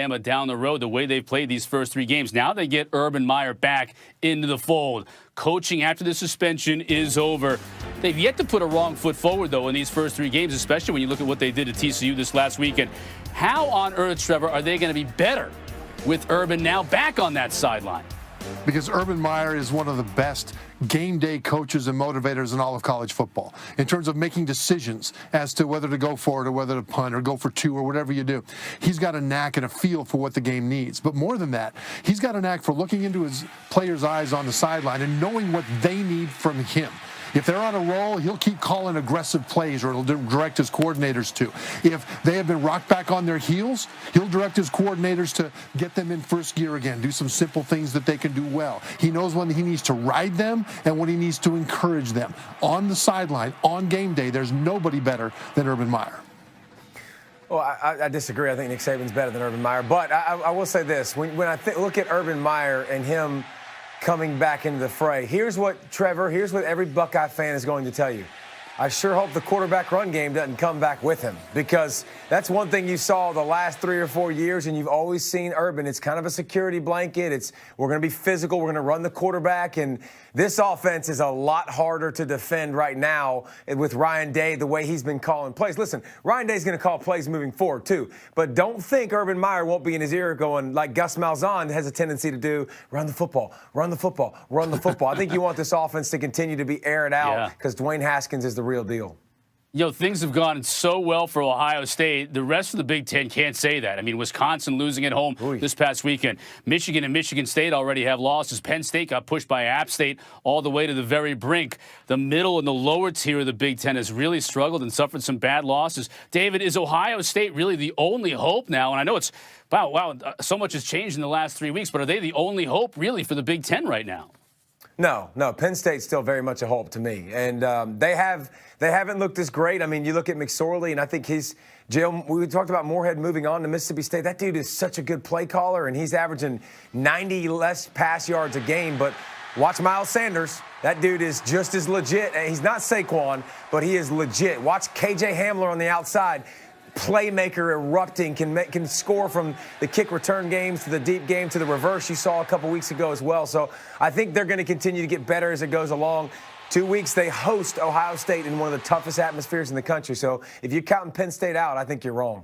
down the road the way they've played these first 3 games. Now they get Urban Meyer back into the fold. Coaching after the suspension is over. They've yet to put a wrong foot forward, though, in these first 3 games, especially when you look at what they did at TCU this last weekend. How on earth, Trevor, are they going to be better with Urban now back on that sideline? Because Urban Meyer is one of the best game day coaches and motivators in all of college football in terms of making decisions as to whether to go for it or whether to punt or go for 2 or whatever you do. He's got a knack and a feel for what the game needs. But more than that, he's got a knack for looking into his players' eyes on the sideline and knowing what they need from him. If they're on a roll, he'll keep calling aggressive plays, or he'll direct his coordinators to. If they have been rocked back on their heels, he'll direct his coordinators to get them in first gear again, do some simple things that they can do well. He knows when he needs to ride them and when he needs to encourage them. On the sideline, on game day, there's nobody better than Urban Meyer. Well, I disagree. I think Nick Saban's better than Urban Meyer. But I will say this. When I look at Urban Meyer and him coming back into the fray, here's what every Buckeye fan is going to tell you. I sure hope the quarterback run game doesn't come back with him, because that's one thing you saw the last 3 or 4 years, and you've always seen Urban. It's kind of a security blanket. We're going to be physical. We're going to run the quarterback, and this offense is a lot harder to defend right now with Ryan Day, the way he's been calling plays. Listen, Ryan Day's going to call plays moving forward too, but don't think Urban Meyer won't be in his ear going like Gus Malzahn has a tendency to do, run the football, run the football, run the football. I think you want this offense to continue to be aired out because Dwayne Haskins is the real deal. You know, things have gone so well for Ohio State. The rest of the Big Ten can't say that. I mean, Wisconsin losing at home this past weekend. Michigan and Michigan State already have losses. Penn State got pushed by App State all the way to the very brink. The middle and the lower tier of the Big Ten has really struggled and suffered some bad losses. David, is Ohio State really the only hope now? And I know it's, wow, so much has changed in the last 3 weeks, but are they the only hope really for the Big Ten right now? No. Penn State's still very much a hope to me, and they haven't looked as great. I mean, you look at McSorley, and I think we talked about Moorhead moving on to Mississippi State. That dude is such a good play caller, and he's averaging 90 less pass yards a game. But watch Miles Sanders. That dude is just as legit. He's not Saquon, but he is legit. Watch KJ Hamler on the outside. Playmaker erupting, can score from the kick return games to the deep game to the reverse you saw a couple weeks ago as well. So I think they're going to continue to get better as it goes along. 2 weeks they host Ohio State in one of the toughest atmospheres in the country. So if you're counting Penn State out, I think you're wrong.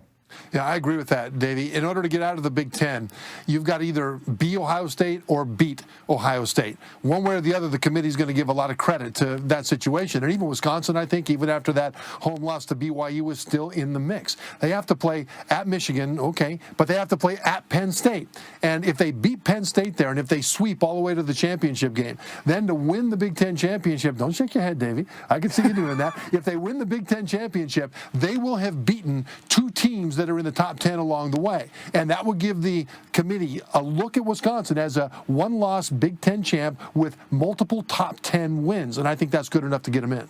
Yeah, I agree with that, Davey. In order to get out of the Big Ten, you've got to either be Ohio State or beat Ohio State. One way or the other, the committee's going to give a lot of credit to that situation. And even Wisconsin, I think, even after that home loss to BYU, is still in the mix. They have to play at Michigan, okay, but they have to play at Penn State. And if they beat Penn State there, and if they sweep all the way to the championship game, then to win the Big Ten championship, don't shake your head, Davey. I can see you doing that. If they win the Big Ten championship, they will have beaten 2 teams that are in the top 10 along the way. And that would give the committee a look at Wisconsin as a one-loss Big Ten champ with multiple top 10 wins. And I think that's good enough to get them in.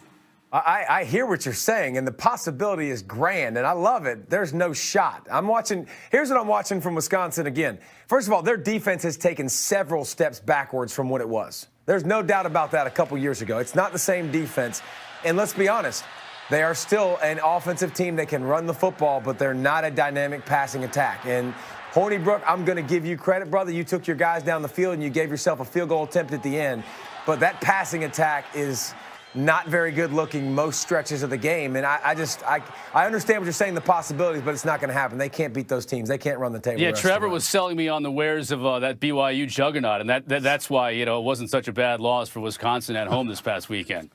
I hear what you're saying, and the possibility is grand, and I love it. There's no shot. Here's what I'm watching from Wisconsin again. First of all, their defense has taken several steps backwards from what it was. There's no doubt about that a couple years ago. It's not the same defense. And let's be honest, they are still an offensive team that can run the football, but they're not a dynamic passing attack. And Hornibrook, I'm going to give you credit, brother. You took your guys down the field and you gave yourself a field goal attempt at the end. But that passing attack is not very good looking most stretches of the game. And I understand what you're saying, the possibilities, but it's not going to happen. They can't beat those teams. They can't run the table. Yeah, Trevor was selling me on the wares of that BYU juggernaut, and that's why, it wasn't such a bad loss for Wisconsin at home this past weekend.